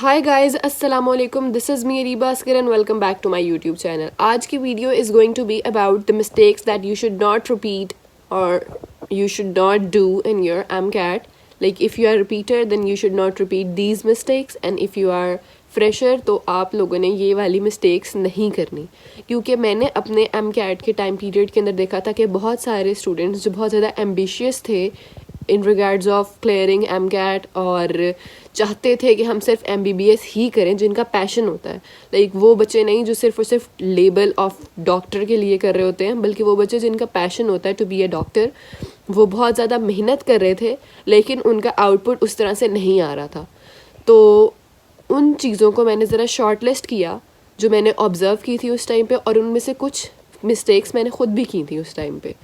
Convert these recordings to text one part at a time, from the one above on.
हाय guys अस्सलाम वालेकुम, this is me Reeba Askar and welcome back to my YouTube channel. आज की video is going to be about the mistakes that you should not repeat और you should not do in your MCAT. Like if you are a repeater then you should not repeat these mistakes, and if you are fresher तो आप लोगों ने ये वाली mistakes नहीं करनी, क्योंकि मैंने अपने MCAT के टाइम पीरियड के अंदर देखा था कि बहुत सारे स्टूडेंट्स जो बहुत ज़्यादा एम्बिशियस थे इन रिगार्ड्स ऑफ क्लियरिंग MCAT और चाहते थे कि हम सिर्फ MBBS ही करें, जिनका पैशन होता है। लाइक वो बच्चे नहीं जो सिर्फ और सिर्फ लेबल ऑफ डॉक्टर के लिए कर रहे होते हैं, बल्कि वो बच्चे जिनका पैशन होता है टू बी ए डॉक्टर। वो बहुत ज़्यादा मेहनत कर रहे थे लेकिन उनका आउटपुट उस तरह से नहीं आ रहा था। तो उन चीज़ों को मैंने ज़रा शॉर्ट लिस्ट किया जो मैंने ऑब्ज़र्व की थी उस टाइम पे, और उनमें से कुछ मिस्टेक्स मैंने ख़ुद भी की थी उस टाइम पे।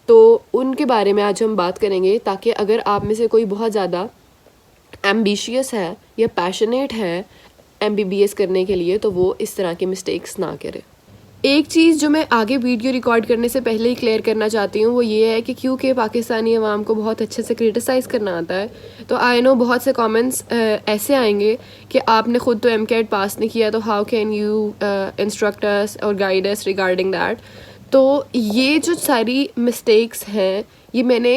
तो उनके बारे में आज हम बात करेंगे, ताकि अगर आप में से कोई बहुत ज़्यादा एम्बिशियस है या पैशनेट है MBBS करने के लिए, तो वो इस तरह के मिस्टेक्स ना करे। एक चीज़ जो मैं आगे वीडियो रिकॉर्ड करने से पहले ही क्लियर करना चाहती हूँ वो ये है कि क्योंकि पाकिस्तानी अवाम को बहुत अच्छे से क्रिटिसाइज़ करना आता है, तो आई नो बहुत से कमेंट्स ऐसे आएंगे कि आपने ख़ुद तो MCAT पास नहीं किया, तो हाउ कैन यू इंस्ट्रक्ट अस और गाइड अस रिगार्डिंग दैट। तो ये जो सारी मिस्टेक्स हैं ये मैंने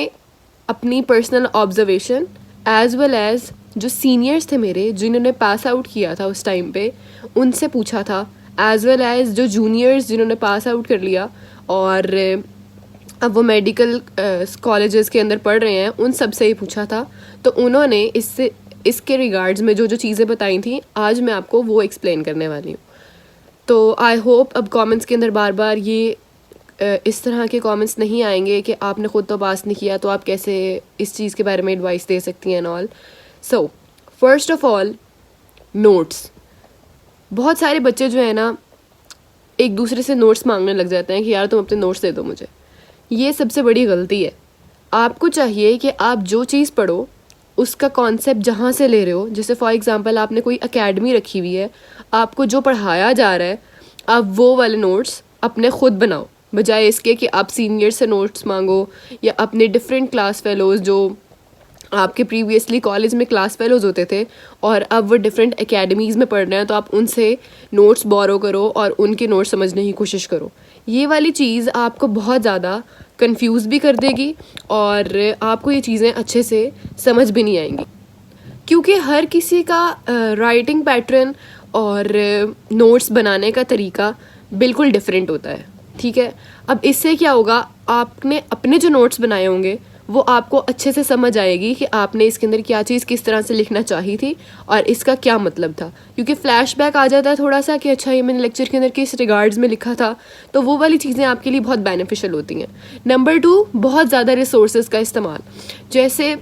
अपनी personal observation as well as जो सीनियर्स थे मेरे जिन्होंने पास आउट किया था उस टाइम पे उनसे पूछा था, एज़ वेल एज़ जो जूनियर्स जिन्होंने पास आउट कर लिया और अब वो मेडिकल कॉलेजेस के अंदर पढ़ रहे हैं, उन सब से ही पूछा था। तो उन्होंने इसके रिगार्ड्स में जो जो चीज़ें बताई थी आज मैं आपको वो एक्सप्लेन करने वाली हूँ। तो आई होप अब कमेंट्स के अंदर बार बार ये इस तरह के कमेंट्स नहीं आएंगे कि आपने ख़ुद तो पास नहीं किया तो आप कैसे इस चीज़ के बारे में एडवाइस दे सकती हैं and all. So first of all, notes. बहुत सारे बच्चे जो है ना एक दूसरे से नोट्स मांगने लग जाते हैं कि यार तुम अपने नोट्स दे दो मुझे। ये सबसे बड़ी गलती है। आपको चाहिए कि आप जो चीज़ पढ़ो उसका कॉन्सेप्ट जहाँ से ले रहे हो, जैसे फॉर एग्ज़ाम्पल आपने कोई एकेडमी रखी हुई है, आपको जो पढ़ाया जा रहा है आप वो वाले नोट्स अपने ख़ुद बनाओ, बजाय इसके कि आप सीनियर से नोट्स मांगो या अपने डिफरेंट क्लास फेलोज़ जो आपके प्रीवियसली कॉलेज में क्लास फेलोज़ होते थे और अब वो डिफरेंट एकेडमीज़ में पढ़ रहे हैं, तो आप उनसे नोट्स बोरो करो और उनके नोट्स समझने की कोशिश करो। ये वाली चीज़ आपको बहुत ज़्यादा कंफ्यूज भी कर देगी और आपको ये चीज़ें अच्छे से समझ भी नहीं आएंगी, क्योंकि हर किसी का राइटिंग पैटर्न और नोट्स बनाने का तरीका बिल्कुल डिफरेंट होता है। ठीक है, अब इससे क्या होगा, आपने अपने जो नोट्स बनाए होंगे वो आपको अच्छे से समझ आएगी कि आपने इसके अंदर क्या चीज़ किस तरह से लिखना चाही थी और इसका क्या मतलब था, क्योंकि फ्लैशबैक आ जाता है थोड़ा सा कि अच्छा ये मैंने लेक्चर के अंदर किस रिगार्ड्स में लिखा था। तो वो वाली चीज़ें आपके लिए बहुत बेनिफिशियल होती हैं। नंबर 2, बहुत ज़्यादा रिसोर्सेज का इस्तेमाल। जैसे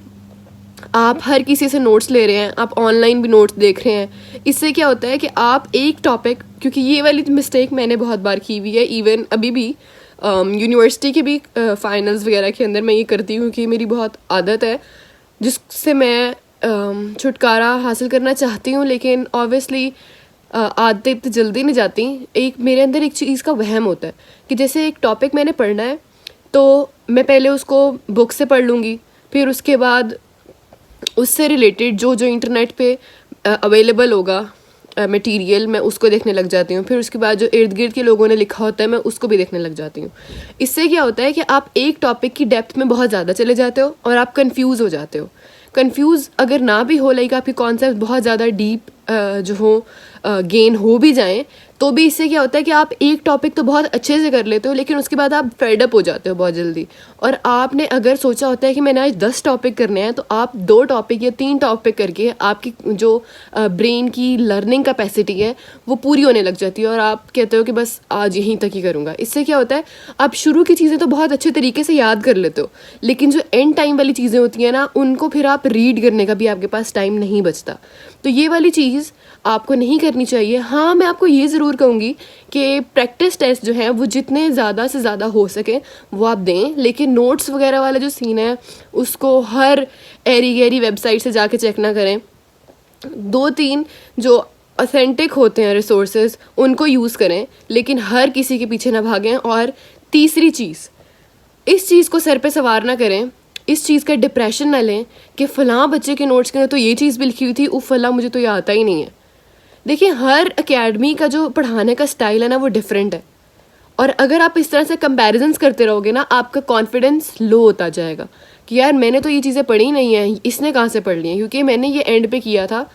आप हर किसी से नोट्स ले रहे हैं, आप ऑनलाइन भी नोट्स देख रहे हैं, इससे क्या होता है कि आप एक टॉपिक, क्योंकि ये वाली मिस्टेक मैंने बहुत बार की हुई है, इवन अभी भी यूनिवर्सिटी के भी फाइनल्स वगैरह के अंदर मैं ये करती हूँ कि मेरी बहुत आदत है जिससे मैं छुटकारा हासिल करना चाहती हूँ, लेकिन ऑब्वियसली आदतें इतनी जल्दी नहीं जाती। एक मेरे अंदर एक चीज़ का वहम होता है कि जैसे एक टॉपिक मैंने पढ़ना है तो मैं पहले उसको बुक से पढ़ लूँगी, फिर उसके बाद उससे रिलेटेड जो जो इंटरनेट पे अवेलेबल होगा मटेरियल मैं उसको देखने लग जाती हूँ, फिर उसके बाद जो इर्द गिर्द के लोगों ने लिखा होता है मैं उसको भी देखने लग जाती हूँ। इससे क्या होता है कि आप एक टॉपिक की डेप्थ में बहुत ज़्यादा चले जाते हो और आप कंफ्यूज हो जाते हो। कंफ्यूज अगर ना भी हो, लाइक आपके कॉन्सेप्ट बहुत ज़्यादा डीप जो हो गेन हो भी जाएँ, तो भी इससे क्या होता है कि आप एक टॉपिक तो बहुत अच्छे से कर लेते हो लेकिन उसके बाद आप फेड अप हो जाते हो बहुत जल्दी। और आपने अगर सोचा होता है कि मैंने आज 10 टॉपिक करने हैं, तो आप 2 टॉपिक या 3 टॉपिक करके आपकी जो ब्रेन की लर्निंग कैपेसिटी है वो पूरी होने लग जाती है और आप कहते हो कि बस आज यहीं तक ही करूँगा। इससे क्या होता है, आप शुरू की चीज़ें तो बहुत अच्छे तरीके से याद कर लेते हो, लेकिन जो एंड टाइम वाली चीज़ें होती हैं ना, उनको फिर आप रीड करने का भी आपके पास टाइम नहीं बचता। तो ये वाली चीज़ आपको नहीं करनी चाहिए। हाँ, मैं आपको ये ज़रूर कहूँगी कि प्रैक्टिस टेस्ट जो हैं वो जितने ज़्यादा से ज़्यादा हो सके वो आप दें, लेकिन नोट्स वगैरह वाला जो सीन है उसको हर एरी गैरी वेबसाइट से जाके चेक ना करें। 2-3 जो ऑथेंटिक होते हैं रिसोर्सेज उनको यूज़ करें, लेकिन हर किसी के पीछे ना भागें। और तीसरी चीज़, इस चीज़ को सर पे सवार ना करें इस चीज़ का डिप्रेशन ना लें कि फ़लाँ बच्चे के नोट्स के अंदर तो ये चीज़ भी लिखी हुई थी, फ़लाँ मुझे तो ये आता ही नहीं है। देखिए, हर एकेडमी का जो पढ़ाने का स्टाइल है ना वो डिफरेंट है, और अगर आप इस तरह से कंपैरिजंस करते रहोगे ना, आपका कॉन्फिडेंस लो होता जाएगा कि यार मैंने तो ये चीज़ें पढ़ी नहीं है, इसने कहाँ से पढ़ ली हैं। क्योंकि मैंने ये एंड पे किया था,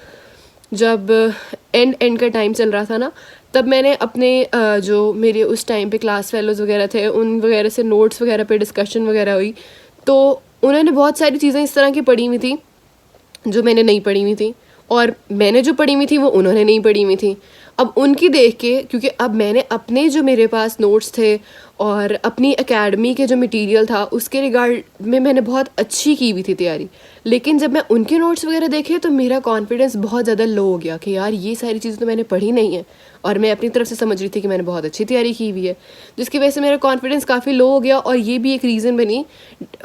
जब एंड का टाइम चल रहा था ना, तब मैंने अपने जो मेरे उस टाइम पे क्लास फेलोज़ वगैरह थे उन वगैरह से नोट्स वगैरह पे डिस्कशन वगैरह हुई, तो उन्होंने बहुत सारी चीज़ें इस तरह की पढ़ी हुई थी जो मैंने नहीं पढ़ी हुई थी, और मैंने जो पढ़ी हुई थी वो उन्होंने नहीं पढ़ी हुई थी। अब उनकी देख के, क्योंकि अब मैंने अपने जो मेरे पास नोट्स थे और अपनी एकेडमी के जो मटेरियल था उसके रिगार्ड में मैंने बहुत अच्छी की हुई थी तैयारी, लेकिन जब मैं उनके नोट्स वगैरह देखे तो मेरा कॉन्फिडेंस बहुत ज़्यादा लो हो गया कि यार ये सारी चीज़ें तो मैंने पढ़ी नहीं है, और मैं अपनी तरफ से समझ रही थी कि मैंने बहुत अच्छी तैयारी की हुई है, जिसकी वजह से मेरा कॉन्फिडेंस काफ़ी लो हो गया, और ये भी एक रीज़न बनी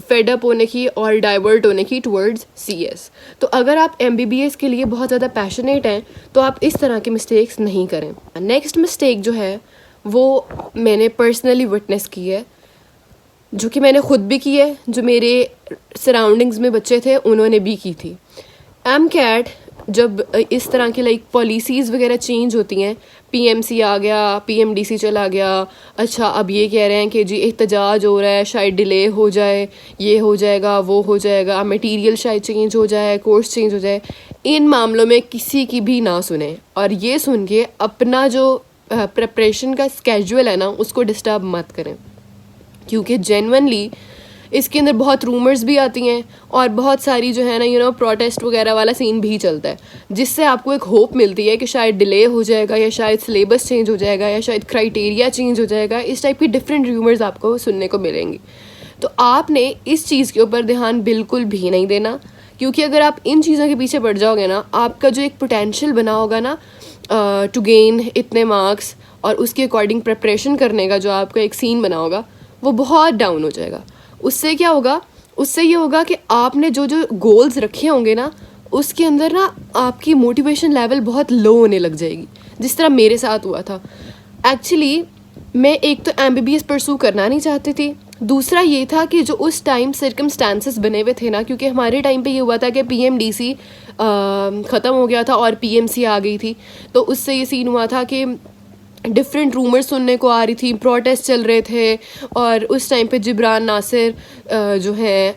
फेड अप होने की और डाइवर्ट होने की टुवर्ड्स CS। तो अगर आप MBBS के लिए बहुत ज़्यादा पैशनेट हैं तो आप इस तरह के मिस्टेक्स नहीं करें। नेक्स्ट मिस्टेक जो है वो मैंने पर्सनली विटनेस की है, जो कि मैंने ख़ुद भी की है, जो मेरे सराउंडिंग्स में बच्चे थे उन्होंने भी की थी। MCAT जब इस तरह की लाइक पॉलिसीज़ वगैरह चेंज होती हैं, PMC आ गया, PMDC चला गया, अच्छा अब ये कह रहे हैं कि जी एहतजाज हो रहा है, शायद डिले हो जाए, ये हो जाएगा, वो हो जाएगा, मटेरियल शायद चेंज हो जाए, कोर्स चेंज हो जाए, इन मामलों में किसी की भी ना सुने, और ये सुन के अपना जो प्रिपरेशन का स्केड्यूल है ना उसको डिस्टर्ब मत करें, क्योंकि जेन्युइनली इसके अंदर बहुत रूमर्स भी आती हैं और बहुत सारी जो है ना प्रोटेस्ट वगैरह वाला सीन भी चलता है, जिससे आपको एक होप मिलती है कि शायद डिले हो जाएगा, या शायद सिलेबस चेंज हो जाएगा, या शायद क्राइटेरिया चेंज हो जाएगा। इस टाइप की डिफरेंट रूमर्स आपको सुनने को मिलेंगी। तो आपने इस चीज़ के ऊपर ध्यान बिल्कुल भी नहीं देना, क्योंकि अगर आप इन चीज़ों के पीछे पड़ जाओगे ना, आपका जो एक पोटेंशियल बना होगा ना टू गेन इतने मार्क्स और उसके अकॉर्डिंग प्रिपरेशन करने का जो आपका एक सीन बना होगा वो बहुत डाउन हो जाएगा। उससे क्या होगा, उससे ये होगा कि आपने जो जो गोल्स रखे होंगे ना उसके अंदर ना आपकी मोटिवेशन लेवल बहुत लो होने लग जाएगी, जिस तरह मेरे साथ हुआ था। एक्चुअली मैं एक तो MBBS परसू करना नहीं चाहती थी, दूसरा ये था कि जो उस टाइम सर्कमस्टांसेस बने हुए थे ना, क्योंकि हमारे टाइम पे ये हुआ था कि PMDC ख़त्म हो गया था और PMC आ गई थी, तो उससे ये सीन हुआ था कि डिफरेंट रूमर्स सुनने को आ रही थी, प्रोटेस्ट चल रहे थे, और उस टाइम पे जिब्रान नासिर जो हैं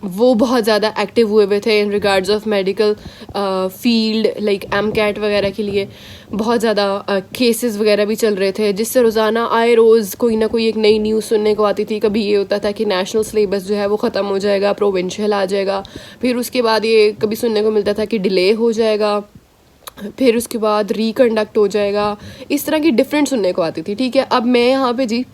वो बहुत ज़्यादा एक्टिव हुए थे इन regards of medical field, like MCAT वगैरह के लिए बहुत ज़्यादा केसेस वगैरह भी चल रहे थे, जिससे रोज़ाना आए रोज़ कोई ना कोई एक नई न्यूज़ सुनने को आती थी। कभी ये होता था कि नेशनल सिलेबस जो है वो ख़त्म हो जाएगा, प्रोविंशियल आ जाएगा, फिर उसके बाद ये कभी सुनने को मिलता था कि डिले हो जाएगा, फिर उसके बाद रिकंडक्ट हो जाएगा, इस तरह की डिफरेंट सुनने को आती थी। ठीक है, अब मैं यहाँ पे जी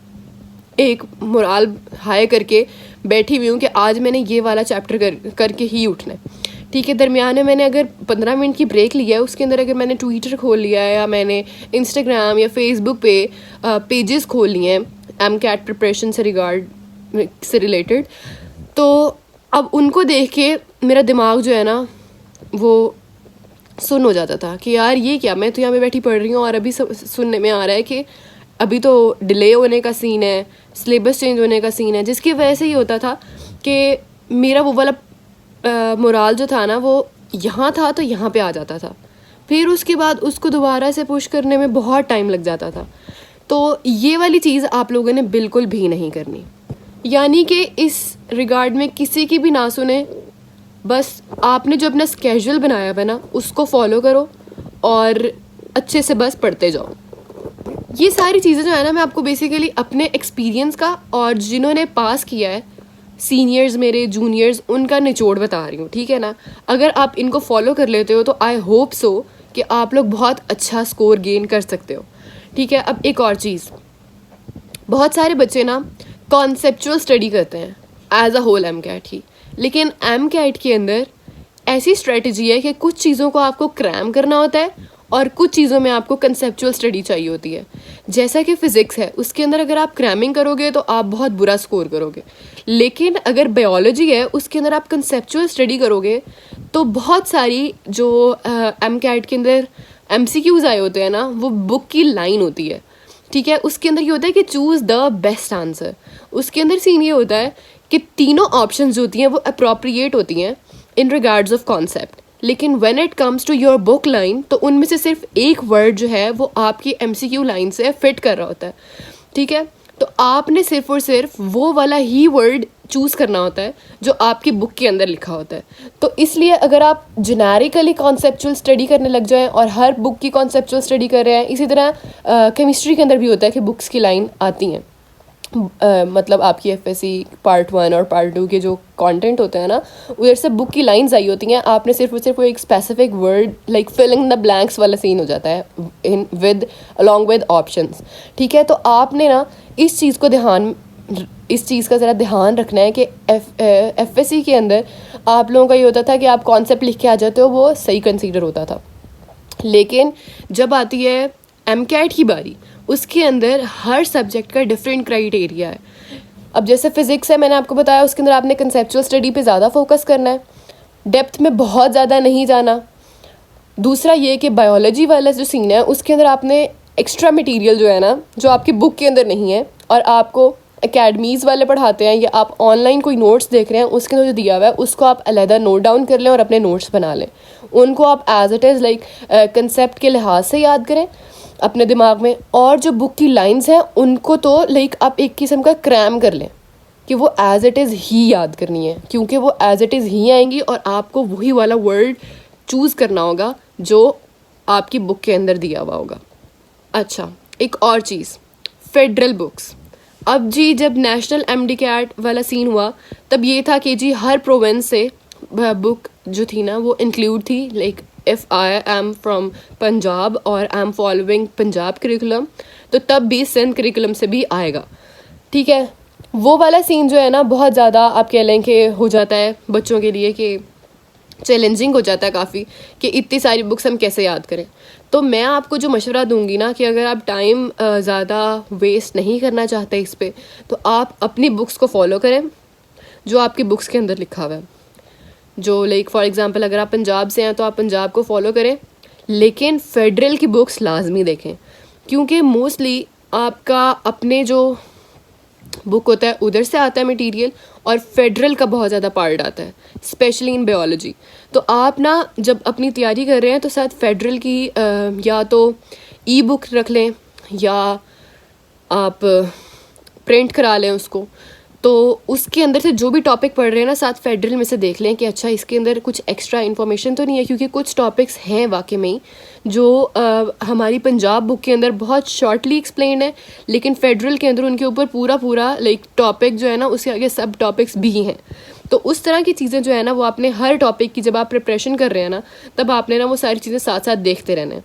एक मोराल हाई करके बैठी हुई हूँ कि आज मैंने ये वाला चैप्टर करके ही उठना है। ठीक है, दरमियान में मैंने अगर 15 मिनट की ब्रेक लिया है, उसके अंदर अगर मैंने ट्विटर खोल लिया है या मैंने इंस्टाग्राम या फेसबुक पे पेजेस खोल लिए हैं MCAT प्रिपरेशन से रिलेटेड, तो अब उनको देख के मेरा दिमाग जो है ना वो सुन हो जाता था कि यार ये क्या, मैं तो यहाँ पे बैठी पढ़ रही हूँ और अभी सुनने में आ रहा है कि अभी तो डिले होने का सीन है, सिलेबस चेंज होने का सीन है, जिसकी वजह से ये होता था कि मेरा वो वाला मोराल जो था ना वो यहाँ था तो यहाँ पे आ जाता था, फिर उसके बाद उसको दोबारा से पुश करने में बहुत टाइम लग जाता था। तो ये वाली चीज़ आप लोगों ने बिल्कुल भी नहीं करनी, यानी कि इस रिगार्ड में किसी की भी ना सुने, बस आपने जो अपना स्केड्यूल बनाया हुआ ना उसको फॉलो करो और अच्छे से बस पढ़ते जाओ। ये सारी चीज़ें जो है ना मैं आपको बेसिकली अपने एक्सपीरियंस का और जिन्होंने पास किया है, सीनियर्स मेरे, जूनियर्स, उनका निचोड़ बता रही हूँ। ठीक है ना, अगर आप इनको फॉलो कर लेते हो तो आई होप सो कि आप लोग बहुत अच्छा स्कोर गेन कर सकते हो। ठीक है, अब एक और चीज़, बहुत सारे बच्चे ना कॉन्सेप्चुअल स्टडी करते हैं एज अ होल MCAT ही, लेकिन MCAT के अंदर ऐसी स्ट्रेटजी है कि कुछ चीज़ों को आपको क्रैम करना होता है और कुछ चीज़ों में आपको कंसेप्चुअल स्टडी चाहिए होती है। जैसा कि फ़िज़िक्स है, उसके अंदर अगर आप क्रैमिंग करोगे तो आप बहुत बुरा स्कोर करोगे, लेकिन अगर बायोलॉजी है उसके अंदर आप कंसेप्चुअल स्टडी करोगे तो बहुत सारी जो MCAT के अंदर MCQs आए होते हैं ना, वो बुक की लाइन होती है। ठीक है, उसके अंदर ये होता है कि चूज़ द बेस्ट आंसर। उसके अंदर सीन ये होता है कि तीनों ऑप्शंस होती हैं वो अप्रोप्रिएट होती हैं इन रिगार्ड्स ऑफ कॉन्सेप्ट, लेकिन when it comes to your book line तो उनमें से सिर्फ एक वर्ड जो है वो आपकी MCQ लाइन से फिट कर रहा होता है, ठीक है। तो आपने सिर्फ और सिर्फ वो वाला ही वर्ड चूज़ करना होता है जो आपकी बुक के अंदर लिखा होता है। तो इसलिए अगर आप जेनेरिकली कॉन्सेप्चुअल स्टडी करने लग जाएं और हर बुक की कॉन्सेप्चुअल स्टडी कर रहे हैं, इसी तरह केमिस्ट्री के अंदर भी होता है कि बुक्स की लाइन आती हैं, मतलब आपकी FSC पार्ट 1 और पार्ट 2 के जो कंटेंट होते हैं ना, उधर से बुक की लाइंस आई होती हैं, आपने सिर्फ और सिर्फ वो एक specific word like filling the blanks वाला सीन हो जाता है in with along with options, ठीक है। तो आपने ना इस चीज़ का ज़रा ध्यान रखना है कि FSC के अंदर आप लोगों का ये होता था कि आप कॉन्सेप्ट लिख के आ जाते हो, वो सही कंसीडर होता था। लेकिन जब आती है MCAT की बारी, उसके अंदर हर सब्जेक्ट का डिफरेंट क्राइटेरिया है। अब जैसे फिज़िक्स है, मैंने आपको बताया, उसके अंदर आपने कंसेप्चुअल स्टडी पे ज़्यादा फोकस करना है, डेप्थ में बहुत ज़्यादा नहीं जाना। दूसरा ये कि बायोलॉजी वाला जो सीन है उसके अंदर आपने एक्स्ट्रा मटेरियल जो है ना, जो आपकी बुक के अंदर नहीं है और आपको एकेडमीज़ वाले पढ़ाते हैं या आप ऑनलाइन कोई नोट्स देख रहे हैं, उसके अंदर जो दिया हुआ है उसको आप अलहदा नोट डाउन कर लें और अपने नोट्स बना लें। उनको आप as it is like concept के लिहाज से याद करें अपने दिमाग में, और जो बुक की लाइंस हैं उनको तो लाइक आप एक किस्म का क्रैम कर लें कि वो एज इट इज़ ही याद करनी है, क्योंकि वो एज इट इज़ ही आएंगी और आपको वही वाला वर्ड चूज़ करना होगा जो आपकी बुक के अंदर दिया हुआ होगा। अच्छा, एक और चीज़, फेडरल बुक्स। अब जी जब नेशनल MDCAT वाला सीन हुआ तब ये था कि जी हर प्रोविंस से बुक जो थी ना वो इंक्लूड थी, like if I am from Punjab और I am following Punjab curriculum, तो तब भी सिंध करिकुलम से भी आएगा, ठीक है। वो वाला सीन जो है ना बहुत ज़्यादा आप कह लें कि हो जाता है बच्चों के लिए कि चैलेंजिंग हो जाता है काफ़ी, कि इतनी सारी बुक्स हम कैसे याद करें। तो मैं आपको जो मशवरा दूंगी ना कि अगर आप टाइम ज़्यादा वेस्ट नहीं करना चाहते इस पे, तो आप अपनी बुक्स को फॉलो करें जो आपकी बुक्स के अंदर लिखा हुआ है। जो लाइक फॉर एग्ज़ाम्पल अगर आप पंजाब से हैं तो आप पंजाब को फॉलो करें, लेकिन फेडरल की बुक्स लाजमी देखें, क्योंकि मोस्टली आपका अपने जो बुक होता है उधर से आता है मटेरियल और फेडरल का बहुत ज़्यादा पार्ट आता है, स्पेशली इन बायोलॉजी। तो आप ना जब अपनी तैयारी कर रहे हैं तो शायद फेडरल की या तो बुक रख लें या आप प्रिंट करा लें उसको, तो उसके अंदर से जो भी टॉपिक पढ़ रहे हैं ना साथ फेडरल में से देख लें कि अच्छा इसके अंदर कुछ एक्स्ट्रा इन्फॉर्मेशन तो नहीं है, क्योंकि कुछ टॉपिक्स हैं वाकई में ही जो हमारी पंजाब बुक के अंदर बहुत शॉर्टली एक्सप्लेन है, लेकिन फेडरल के अंदर उनके ऊपर पूरा लाइक टॉपिक जो है ना उसके आगे सब टॉपिक्स भी हैं। तो उस तरह की चीज़ें जो है ना वो आपने हर टॉपिक की जब आप प्रिपरेशन कर रहे हैं ना तब आपने ना वो सारी चीज़ें साथ साथ देखते रहना है।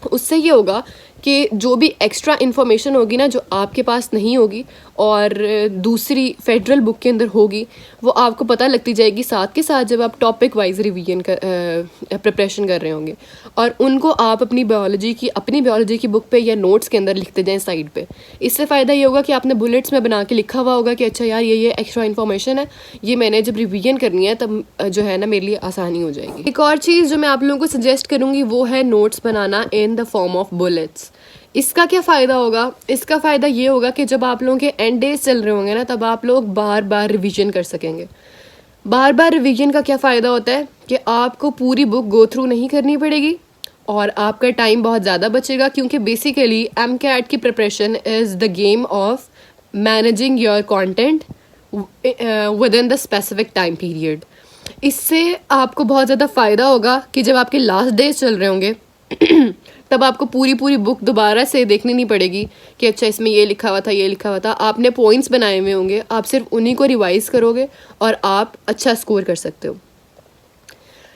उससे ये होगा कि जो भी एक्स्ट्रा इन्फॉर्मेशन होगी ना जो आपके पास नहीं होगी और दूसरी फेडरल बुक के अंदर होगी वो आपको पता लगती जाएगी साथ के साथ जब आप टॉपिक वाइज रिवीजन प्रिपरेशन कर रहे होंगे, और उनको आप अपनी बायोलॉजी की बुक पे या नोट्स के अंदर लिखते जाएं साइड पे। इससे फ़ायदा ये होगा कि आपने बुलेट्स में बना के लिखा हुआ होगा कि अच्छा यार ये एक्स्ट्रा इन्फॉर्मेशन है, ये मैंने जब रिवीजन करनी है तब जो है ना मेरे लिए आसानी हो जाएगी। एक और चीज़ जो मैं आप लोगों को सजेस्ट करूँगी वो है notes banana in the form of bullets. इसका क्या फ़ायदा होगा? इसका फ़ायदा ये होगा कि जब आप लोगों के एंड डेज चल रहे होंगे ना तब आप लोग बार बार रिवीजन कर सकेंगे। बार बार रिवीजन का क्या फ़ायदा होता है कि आपको पूरी बुक गो थ्रू नहीं करनी पड़ेगी और आपका टाइम बहुत ज़्यादा बचेगा, क्योंकि बेसिकली MCAT की preparation is the game of managing your content with in the specific time period. इससे आपको बहुत ज़्यादा फ़ायदा होगा कि जब आपके लास्ट डेज चल रहे होंगे तब आपको पूरी बुक दोबारा से देखनी नहीं पड़ेगी कि अच्छा इसमें ये लिखा हुआ था। आपने पॉइंट्स बनाए हुए होंगे, आप सिर्फ उन्हीं को रिवाइज़ करोगे और आप अच्छा स्कोर कर सकते हो।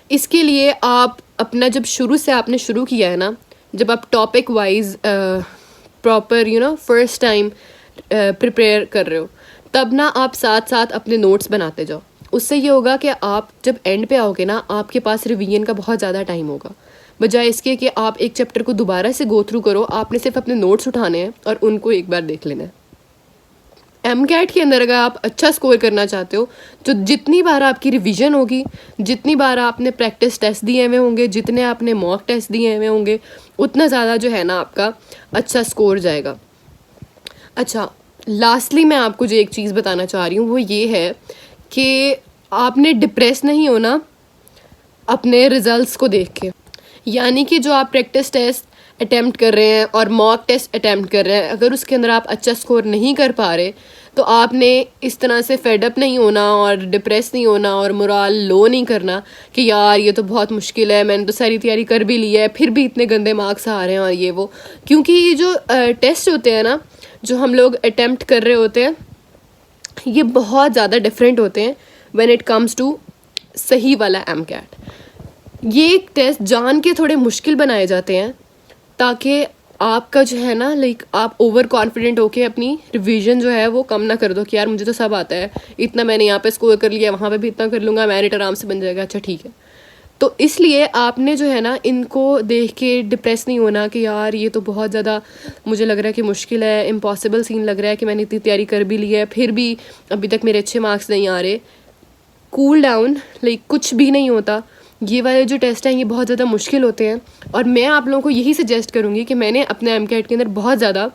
इसके लिए आप अपना जब शुरू से आपने शुरू किया है ना, जब आप topic wise proper first time prepare कर रहे हो, तब ना आप साथ साथ अपने नोट्स बनाते जाओ। उससे ये होगा कि आप जब एंड पे आओगे ना आपके पास रिवीजन का बहुत ज़्यादा टाइम होगा, बजाय इसके कि आप एक चैप्टर को दोबारा से गो थ्रू करो। आपने सिर्फ अपने नोट्स उठाने हैं और उनको एक बार देख लेना है। MCAT के अंदर अगर आप अच्छा स्कोर करना चाहते हो तो जितनी बार आपकी रिवीजन होगी, जितनी बार आपने प्रैक्टिस टेस्ट दिए हुए होंगे, जितने आपने मॉक टेस्ट दिए हुए होंगे, उतना ज़्यादा जो है ना आपका अच्छा स्कोर जाएगा। अच्छा, लास्टली मैं आपको जो एक चीज़ बताना चाह रही हूँ वो ये है कि आपने डिप्रेस नहीं होना अपने रिजल्ट्स को देख के। यानी कि जो आप प्रैक्टिस टेस्ट अटैम्प्ट कर रहे हैं और मॉक टेस्ट अटैम्प्ट कर रहे हैं, अगर उसके अंदर आप अच्छा स्कोर नहीं कर पा रहे तो आपने इस तरह से फेडअप नहीं होना और डिप्रेस नहीं होना और मोराल लो नहीं करना कि यार ये तो बहुत मुश्किल है, मैंने तो सारी तैयारी कर भी ली है फिर भी इतने गंदे मार्क्स आ रहे हैं और ये वो। क्योंकि ये जो टेस्ट होते हैं ना, जो हम लोग अटैम्प्ट कर रहे होते हैं, ये बहुत ज़्यादा डिफरेंट होते हैं व्हेन इट कम्स टू सही वाला एमकैट। ये टेस्ट जान के थोड़े मुश्किल बनाए जाते हैं ताकि आपका जो है ना, लाइक आप ओवर कॉन्फिडेंट होके अपनी रिवीजन जो है वो कम ना कर दो कि यार मुझे तो सब आता है, इतना मैंने यहाँ पे स्कोर कर लिया, वहाँ पे भी इतना कर लूँगा, मेरिट आराम से बन जाएगा, अच्छा ठीक है। तो इसलिए आपने जो है ना, इनको देख के डिप्रेस नहीं होना कि यार ये तो बहुत ज़्यादा मुझे लग रहा है कि मुश्किल है, इम्पॉसिबल सीन लग रहा है कि मैंने इतनी तैयारी कर भी ली है फिर भी अभी तक मेरे अच्छे मार्क्स नहीं आ रहे। कूल डाउन, लाइक कुछ भी नहीं होता। ये वाले जो टेस्ट हैं ये बहुत ज़्यादा मुश्किल होते हैं और मैं आप लोगों को यही सजेस्ट करूँगी कि मैंने अपने एमकैट के अंदर बहुत ज़्यादा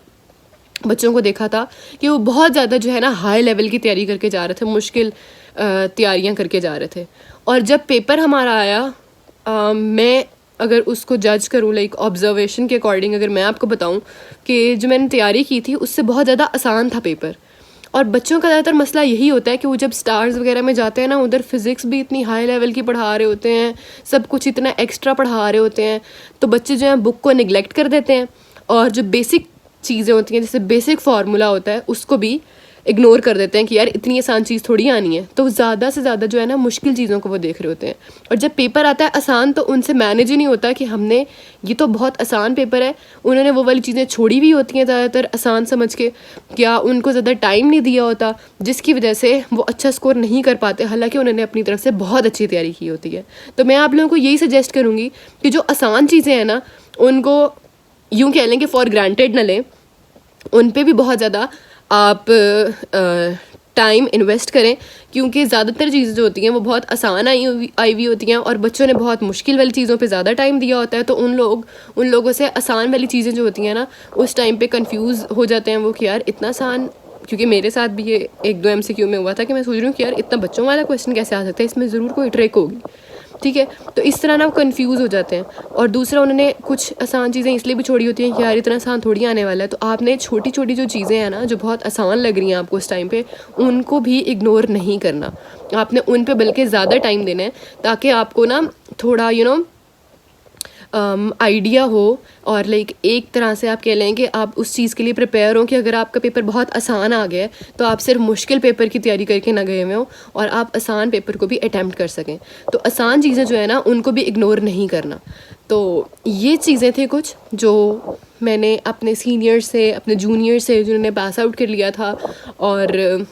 बच्चों को देखा था कि वो बहुत ज़्यादा जो है ना हाई लेवल की तैयारी करके जा रहे थे, मुश्किल तैयारियां करके जा रहे थे। और जब पेपर हमारा आया, मैं अगर उसको जज करूँ लाइक ऑब्जर्वेशन के अकॉर्डिंग, अगर मैं आपको बताऊँ कि जो मैंने तैयारी की थी उससे बहुत ज़्यादा आसान था पेपर। और बच्चों का ज़्यादातर मसला यही होता है कि वो जब स्टार्स वगैरह में जाते हैं ना, उधर फिज़िक्स भी इतनी हाई लेवल की पढ़ा रहे होते हैं, सब कुछ इतना एक्स्ट्रा पढ़ा रहे होते हैं, तो बच्चे जो हैं बुक को निगलेक्ट कर देते हैं और जो बेसिक चीज़ें होती हैं जैसे बेसिक फार्मूला होता है उसको भी इग्नोर कर देते हैं कि यार इतनी आसान चीज़ थोड़ी आनी है। तो ज़्यादा से ज़्यादा जो है ना मुश्किल चीज़ों को वो देख रहे होते हैं और जब पेपर आता है आसान तो उनसे मैनेज ही नहीं होता कि हमने ये तो बहुत आसान पेपर है, उन्होंने वो वाली चीज़ें छोड़ी भी होती हैं ज़्यादातर आसान समझ के, क्या उनको ज़्यादा टाइम नहीं दिया होता जिसकी वजह से वो अच्छा स्कोर नहीं कर पाते, हालांकि उन्होंने अपनी तरफ से बहुत अच्छी तैयारी की होती है। तो मैं आप लोगों को यही सजेस्ट करूँगी कि जो आसान चीज़ें हैं ना उनको यूँ कह लें कि फॉर ग्रांटेड ना लें, उन पे भी बहुत ज़्यादा आप टाइम इन्वेस्ट करें, क्योंकि ज़्यादातर चीज़ें जो होती हैं वो बहुत आसान आई हुई होती हैं और बच्चों ने बहुत मुश्किल वाली चीज़ों पे ज़्यादा टाइम दिया होता है। तो उन लोगों से आसान वाली चीज़ें जो होती हैं ना उस टाइम पे कंफ्यूज हो जाते हैं वो कि यार इतना आसान, क्योंकि मेरे साथ भी ये 1-2 MCQ में हुआ था कि मैं सोच रही हूँ कि यार इतना बच्चों वाला क्वेश्चन कैसे आ सकता है, इसमें ज़रूर कोई ट्रिक होगी, ठीक है। तो इस तरह ना वो कन्फ्यूज़ हो जाते हैं। और दूसरा, उन्होंने कुछ आसान चीज़ें इसलिए भी छोड़ी होती हैं कि यार इतना आसान थोड़ी आने वाला है, तो आपने छोटी छोटी जो चीज़ें हैं ना जो बहुत आसान लग रही हैं आपको उस टाइम पे, उनको भी इग्नोर नहीं करना, आपने उन पे बल्कि ज़्यादा टाइम देना है ताकि आपको ना थोड़ा आइडिया हो और लाइक एक तरह से आप कह लें कि आप उस चीज़ के लिए प्रिपेयर हो कि अगर आपका पेपर बहुत आसान आ गया है तो आप सिर्फ मुश्किल पेपर की तैयारी करके ना गए हुए हो और आप आसान पेपर को भी अटैम्प्ट कर सकें। तो आसान चीज़ें जो है ना उनको भी इग्नोर नहीं करना। तो ये चीज़ें थी कुछ जो मैंने अपने सीनियर से, अपने जूनियर से जिन्होंने पास आउट कर लिया था, और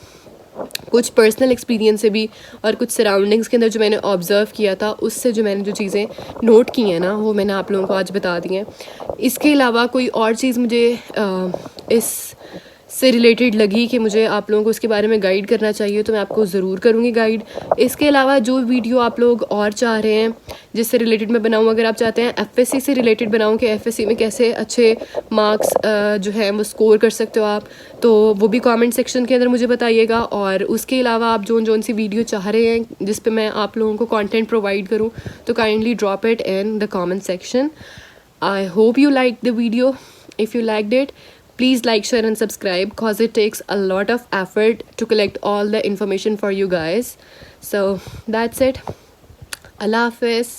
कुछ पर्सनल एक्सपीरियंस से भी, और कुछ सराउंडिंग्स के अंदर जो मैंने ऑब्ज़र्व किया था उससे जो मैंने जो चीज़ें नोट की हैं ना वो मैंने आप लोगों को आज बता दी हैं। इसके अलावा कोई और चीज़ मुझे इस से रिलेटेड लगी कि मुझे आप लोगों को उसके बारे में गाइड करना चाहिए तो मैं आपको ज़रूर करूँगी गाइड। इसके अलावा जो वीडियो आप लोग और चाह रहे हैं जिससे रिलेटेड मैं बनाऊँ, अगर आप चाहते हैं FSC से रिलेटेड बनाऊँ कि FSC में कैसे अच्छे मार्क्स जो है वो स्कोर कर सकते हो आप, तो वो भी कमेंट सेक्शन के अंदर मुझे बताइएगा। और उसके अलावा आप जोन सी वीडियो चाह रहे हैं जिस पे मैं आप लोगों को कंटेंट प्रोवाइड करूं तो kindly drop it in the comment section. I hope you liked the video. If you liked it, please like, share and subscribe because it takes a lot of effort to collect all the information for you guys. So that's it. Allah Hafiz.